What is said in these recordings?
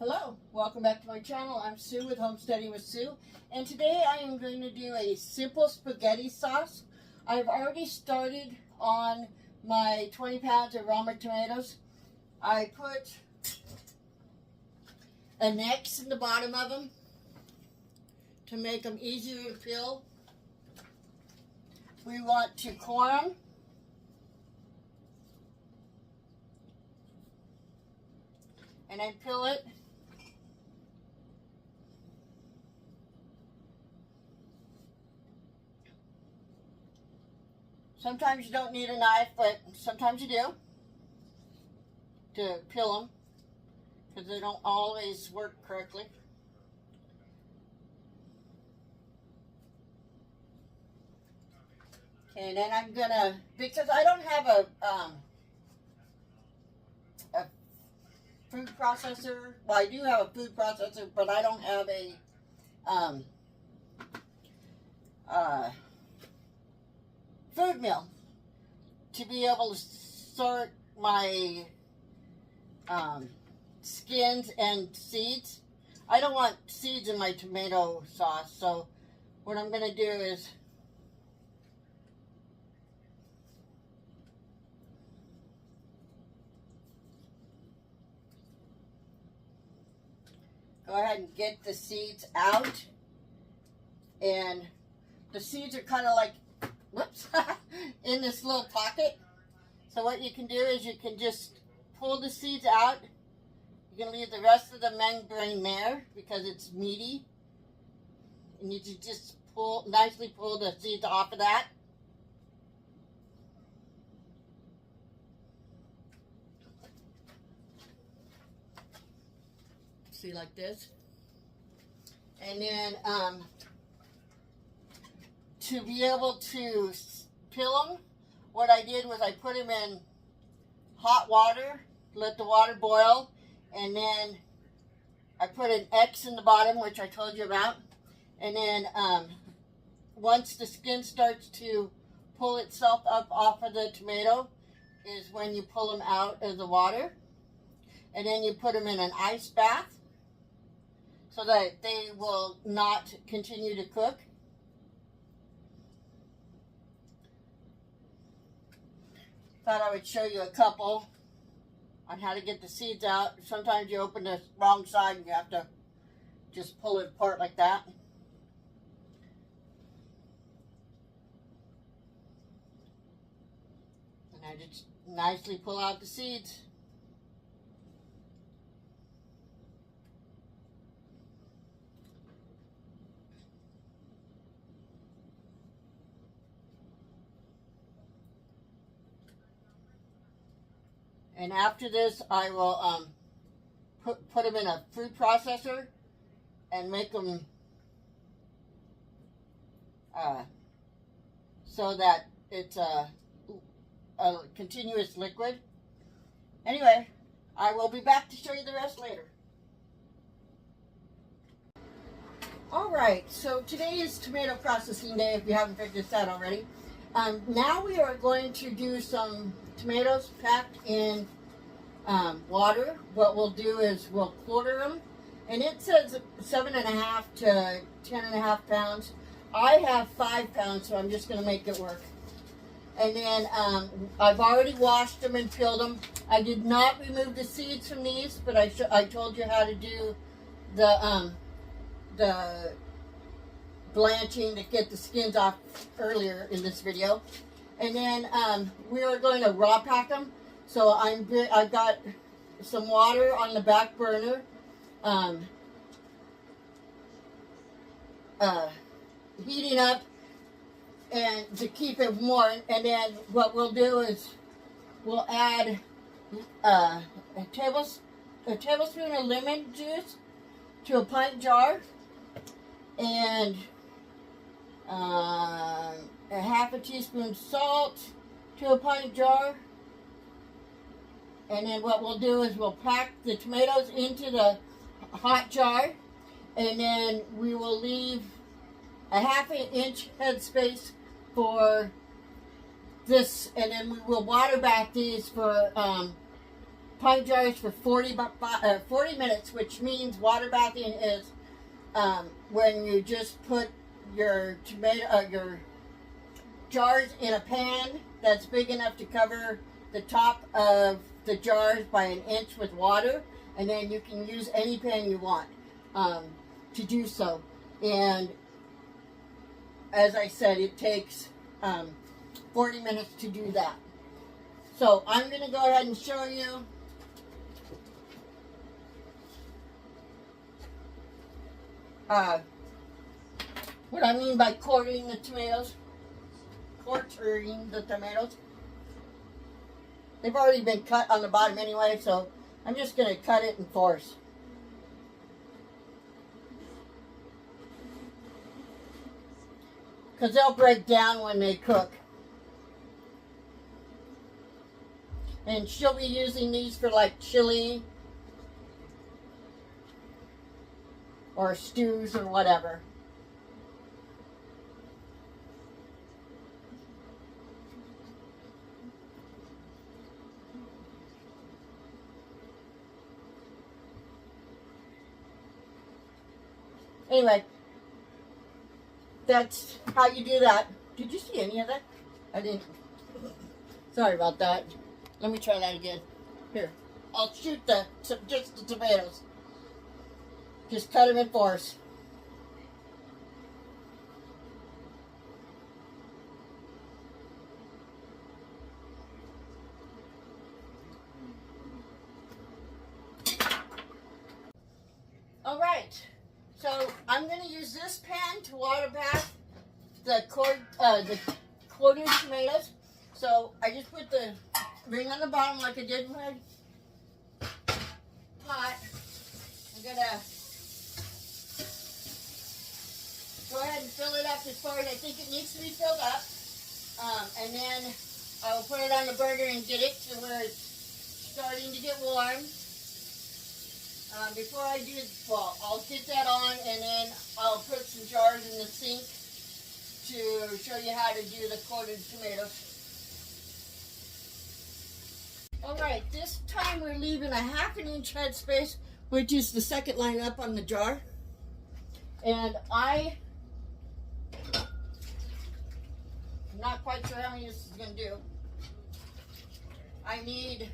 Hello, welcome back to my channel. I'm Sue with Homesteading with Sue, and today I am going to do a simple spaghetti sauce. I've already started on my 20 pounds of Roma tomatoes. I put a necks in the bottom of them to make them easier to peel. We want to core them. And then peel it. Sometimes you don't need a knife, but sometimes you do to peel them because they don't always work correctly. Okay, and then I'm gonna, because I don't have a food processor. Well, I do have a food processor, but I don't have a food mill to be able to sort my skins and seeds. I don't want seeds in my tomato sauce, so what I'm going to do is go ahead and get the seeds out. And the seeds are kind of like, whoops, in this little pocket. So what you can do is you can just pull the seeds out. You can leave the rest of the membrane there because it's meaty. And you just nicely pull the seeds off of that. See, like this. And then to be able to peel them, what I did was I put them in hot water, let the water boil, and then I put an X in the bottom, which I told you about. And then once the skin starts to pull itself up off of the tomato is when you pull them out of the water. And then you put them in an ice bath so that they will not continue to cook. Thought I would show you a couple on how to get the seeds out. Sometimes you open the wrong side and you have to just pull it apart like that. And I just nicely pull out the seeds. And after this, I will put them in a food processor and make them so that it's a continuous liquid. Anyway, I will be back to show you the rest later. Alright, so today is tomato processing day, if you haven't figured this out already. Now we are going to do some tomatoes packed in water. What we'll do is we'll quarter them, and it says 7.5 to 10.5 pounds. I have 5 pounds, so I'm just going to make it work. And then I've already washed them and peeled them. I did not remove the seeds from these, but I told you how to do the blanching to get the skins off earlier in this video. And then we are going to raw pack them. So I've got some water on the back burner, heating up and to keep it warm. And then what we'll do is we'll add a tablespoon of lemon juice to a pint jar, and a half a teaspoon salt to a pint jar. And then what we'll do is we'll pack the tomatoes into the hot jar, and then we will leave a ½ head space for this, and then we will water bath these for pint jars for 40 minutes, which means water bathing is when you just put your your jars in a pan that's big enough to cover the top of the jars by an inch with water, and then you can use any pan you want to do so. And as I said, it takes 40 minutes to do that. So I'm going to go ahead and show you what I mean by quartering the tomatoes. Quartering the tomatoes. They've already been cut on the bottom anyway, so I'm just going to cut it in fours. Because they'll break down when they cook. And she'll be using these for like chili or stews or whatever. Anyway, that's how you do that. Did you see any of that? I didn't. Sorry about that. Let me try that again. Here, I'll shoot just the tomatoes. Just cut them in fours. All right. So I'm going to use this pan to water bath the quartered tomatoes. So I just put the ring on the bottom like I did in my pot. I'm going to go ahead and fill it up as far as I think it needs to be filled up. And then I will put it on the burner and get it to where it's starting to get warm. Before I do, well, I'll get that on, and then I'll put some jars in the sink to show you how to do the quartered tomatoes. Alright, this time we're leaving a 1/2 inch headspace, which is the second line up on the jar. And I'm not quite sure how many this is going to do. I need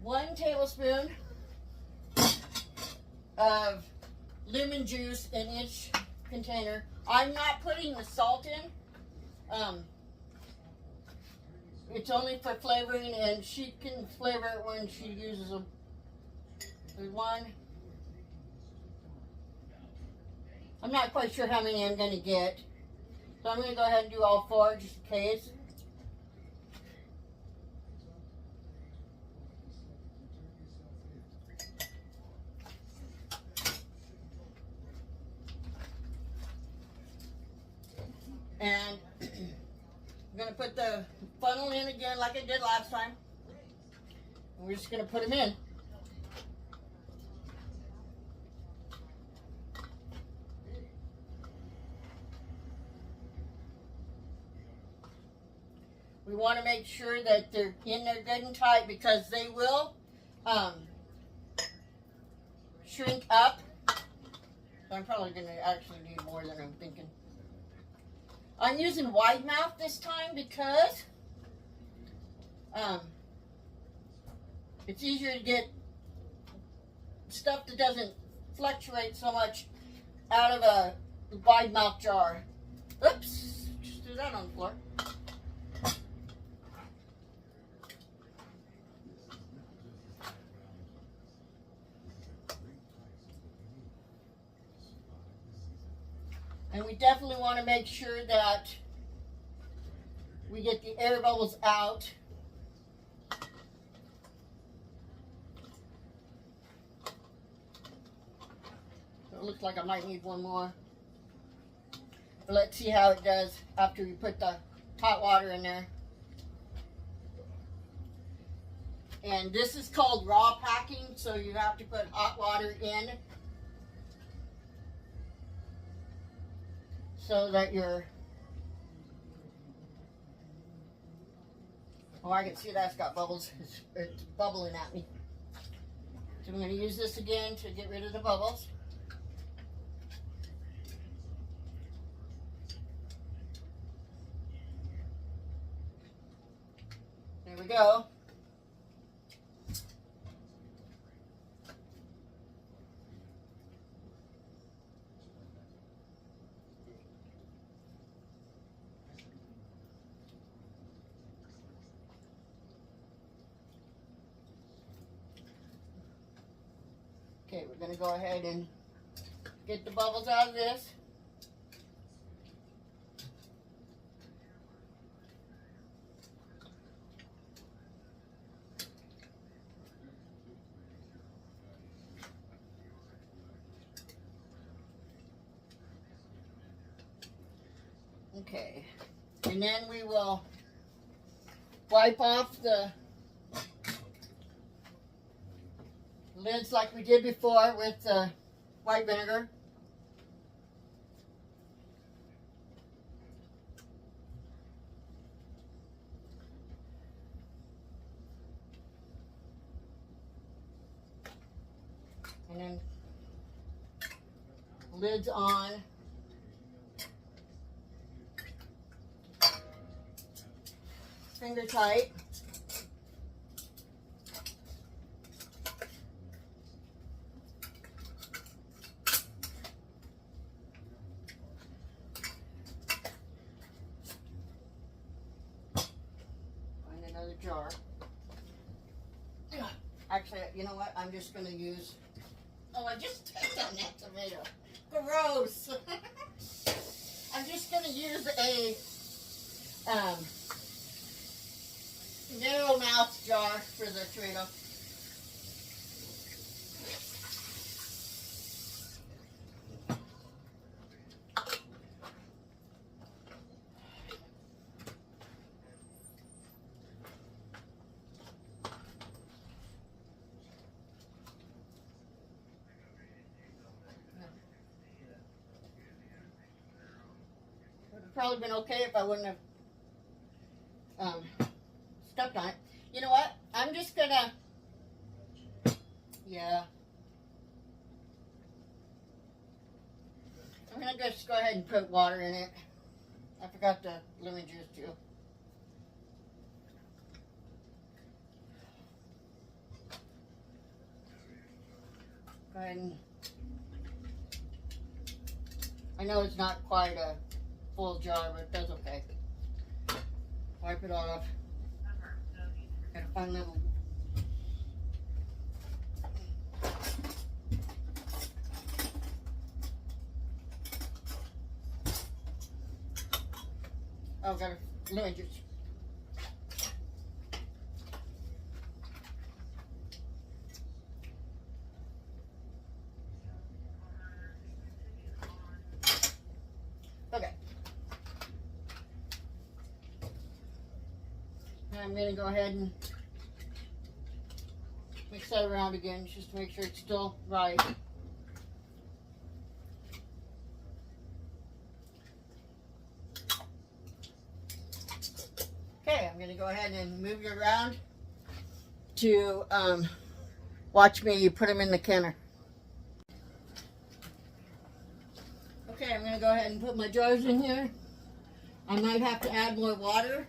one tablespoon of lemon juice in each container. I'm not putting the salt in. It's only for flavoring, and she can flavor it when she uses them. There's one. I'm not quite sure how many I'm going to get, so I'm going to go ahead and do all 4 just in case. And I'm going to put the funnel in again like I did last time. And we're just going to put them in. We want to make sure that they're in there good and tight, because they will shrink up. So I'm probably going to actually need more than I'm thinking. I'm using wide mouth this time because it's easier to get stuff that doesn't fluctuate so much out of a wide mouth jar. Oops, just threw that on the floor. And we definitely want to make sure that we get the air bubbles out. It looks like I might need one more. But let's see how it does after we put the hot water in there. And this is called raw packing, so you have to put hot water in. so that you're, oh, I can see that's got bubbles. It's bubbling at me. So I'm going to use this again to get rid of the bubbles. There we go. Okay, we're going to go ahead and get the bubbles out of this. Okay, and then we will wipe off the lids like we did before with the white vinegar. And then lids on. Finger tight. Find another jar. Actually, you know what? I'm just going to use, oh, I just stepped on that tomato. Gross. I'm just going to use a narrow mouth jar for the tomato. Would have probably been okay if I wouldn't have stepped on it. You know what? I'm just gonna, yeah. I'm gonna just go ahead and put water in it. I forgot the lemon juice too. Go ahead and, I know it's not quite a full jar, but that's okay. Wipe it off. Gotta find little. Oh, got a lemon juice. Okay. I'm going to go ahead and mix that around again just to make sure it's still right. Okay, I'm going to go ahead and move you around to watch me put them in the canner. Okay, I'm going to go ahead and put my jars in here. I might have to add more water.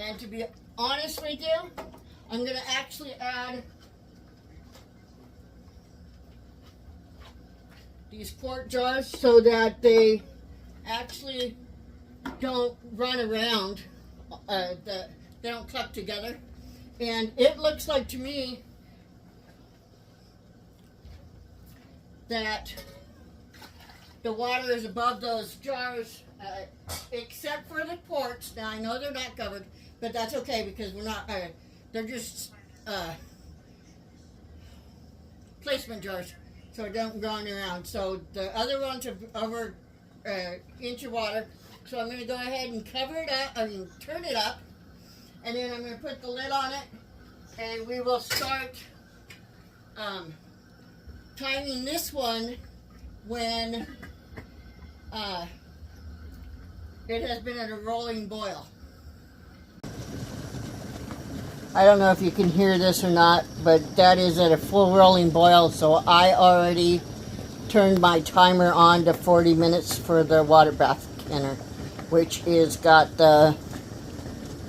And to be honest with you, I'm going to actually add these quart jars so that they actually don't run around, they don't clump together. And it looks like to me that the water is above those jars, except for the quarts. Now I know they're not covered, but that's okay because we're not, they're just placement jars, so it don't run around. So the other ones are over inch of water. So I'm going to go ahead and cover it up, turn it up And then I'm going to put the lid on it, and we will start timing this one when it has been at a rolling boil. I don't know if you can hear this or not, but that is at a full rolling boil, so I already turned my timer on to 40 minutes for the water bath canner, which is got the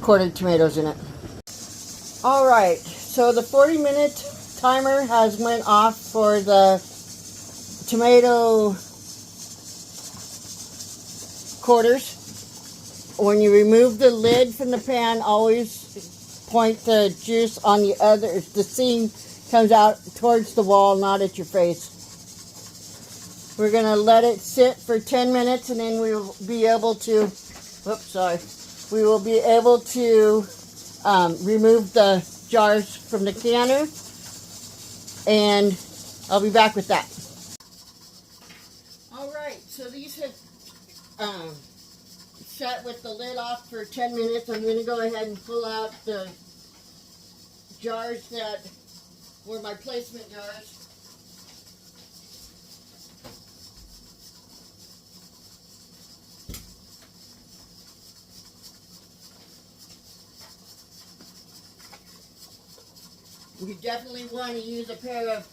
quartered tomatoes in it. Alright, so the 40-minute timer has went off for the tomato quarters. When you remove the lid from the pan, always point the juice on the other, the seam comes out towards the wall, not at your face. We're going to let it sit for 10 minutes and then we'll be able to, we will be able to remove the jars from the canner, and I'll be back with that. Alright, so these have sat with the lid off for 10 minutes. I'm going to go ahead and pull out the jars that were my placement jars. You definitely want to use a pair of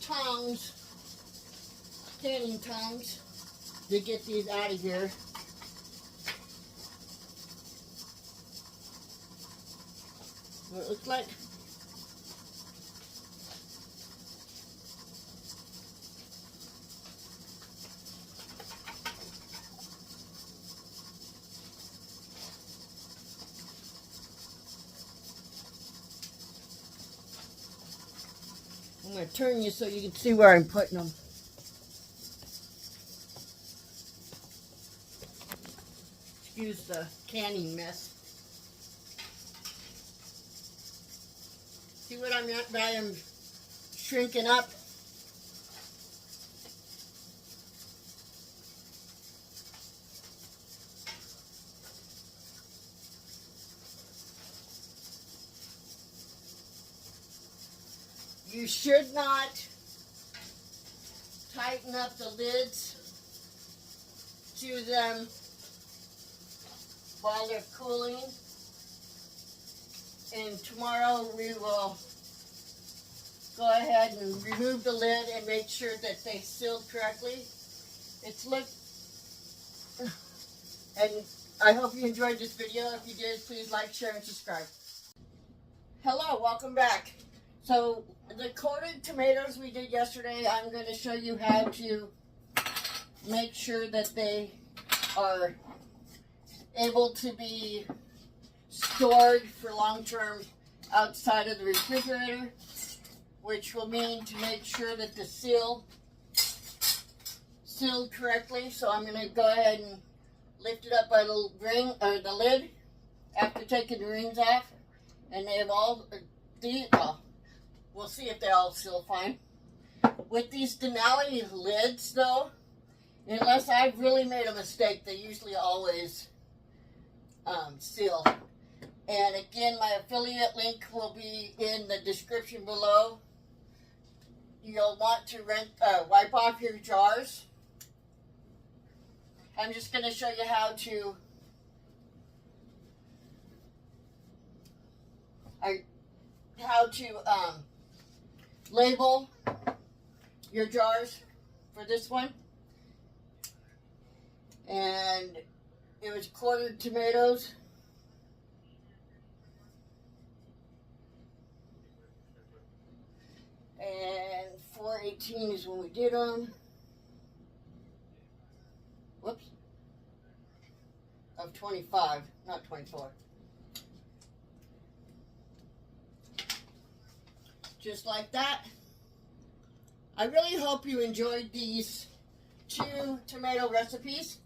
tongs, canning tongs, to get these out of here. What it looks like. I'm going to turn you so you can see where I'm putting them. Excuse the canning mess. See what I meant by them shrinking up? You should not tighten up the lids to them while they're cooling. And tomorrow we will go ahead and remove the lid and make sure that they sealed correctly. And I hope you enjoyed this video. If you did, please like, share, and subscribe. Hello, welcome back. So the quartered tomatoes we did yesterday, I'm going to show you how to make sure that they are able to be stored for long-term outside of the refrigerator, which will mean to make sure that the sealed correctly. So I'm going to go ahead and lift it up by the ring or the lid after taking the rings off, and they have all we'll see if they all seal fine. With these Denali lids, though, unless I've really made a mistake, they usually always seal. And again, my affiliate link will be in the description below. You'll want to wipe off your jars. I'm just going to show you how to label your jars for this one. And it was quartered tomatoes. And 418 is when we did them. Whoops. Of 25, not 24. Just like that. I really hope you enjoyed these 2 tomato recipes.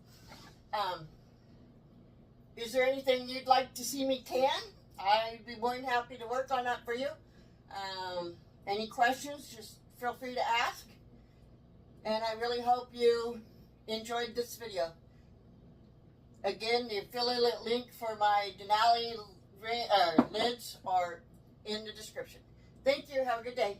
Is there anything you'd like to see me can? I'd be more than happy to work on that for you. Any questions, just feel free to ask. And I really hope you enjoyed this video. Again, the affiliate link for my Denali lids are in the description. Thank you. Have a good day.